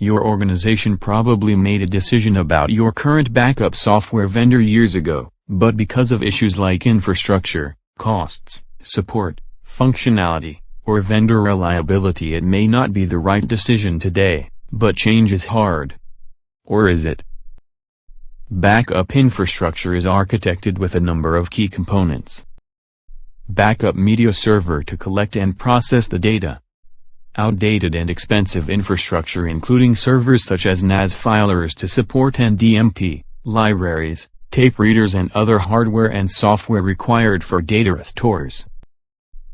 Your organization probably made a decision about your current backup software vendor years ago, but because of issues like infrastructure, costs, support, functionality, or vendor reliability, it may not be the right decision today, but change is hard. Or is it? Backup infrastructure is architected with a number of key components. Backup media server to collect and process the data. Outdated and expensive infrastructure including servers such as NAS filers to support NDMP, libraries, tape readers and other hardware and software required for data stores.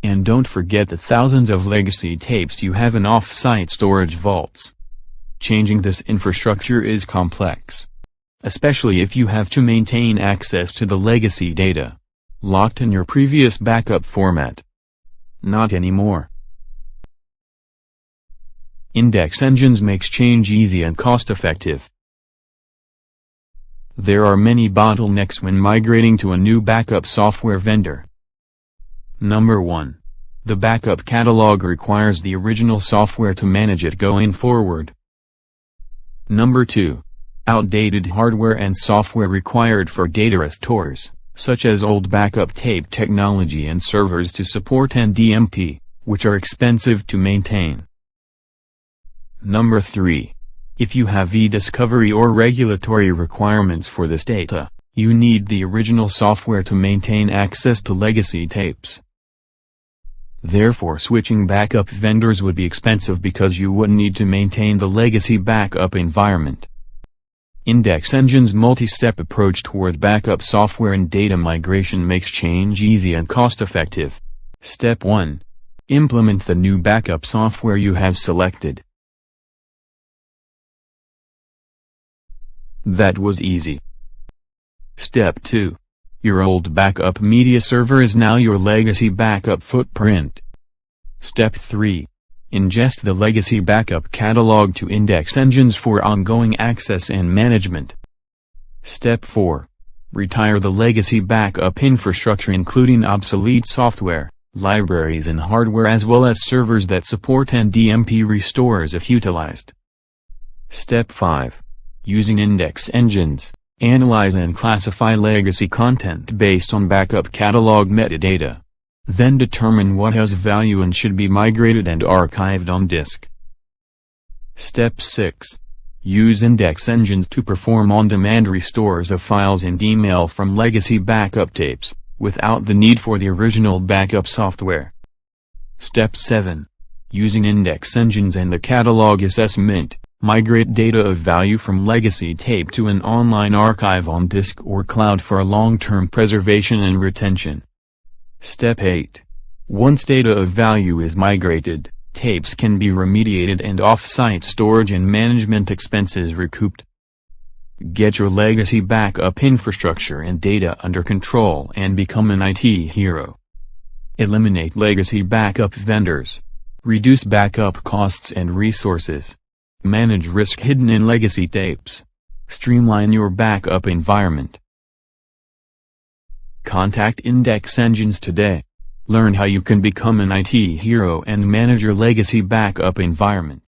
And don't forget the thousands of legacy tapes you have in off-site storage vaults. Changing this infrastructure is complex, especially if you have to maintain access to the legacy data locked in your previous backup format. Not anymore. Index engines makes change easy and cost-effective. There are many bottlenecks when migrating to a new backup software vendor. Number 1. The backup catalog requires the original software to manage it going forward. Number 2. Outdated hardware and software required for data stores, such as old backup tape technology and servers to support NDMP, which are expensive to maintain. Number 3. If you have e-discovery or regulatory requirements for this data, you need the original software to maintain access to legacy tapes. Therefore, switching backup vendors would be expensive because you would need to maintain the legacy backup environment. Index Engine's multi-step approach toward backup software and data migration makes change easy and cost-effective. Step 1. Implement the new backup software you have selected. That was easy. Step 2. Your old backup media server is now your legacy backup footprint. Step 3. Ingest the legacy backup catalog to Index Engines for ongoing access and management. Step 4. Retire the legacy backup infrastructure including obsolete software, libraries and hardware as well as servers that support NDMP restores if utilized. Step 5. Using Index Engines, analyze and classify legacy content based on backup catalog metadata. Then determine what has value and should be migrated and archived on disk. Step 6. Use Index Engines to perform on-demand restores of files and email from legacy backup tapes, without the need for the original backup software. Step 7. Using Index Engines and the catalog assessment, migrate data of value from legacy tape to an online archive on disk or cloud for long-term preservation and retention. Step 8. Once data of value is migrated, tapes can be remediated and off-site storage and management expenses recouped. Get your legacy backup infrastructure and data under control and become an IT hero. Eliminate legacy backup vendors. Reduce backup costs and resources. Manage risk hidden in legacy tapes. Streamline your backup environment. Contact Index Engines today. Learn how you can become an IT hero and manage your legacy backup environment.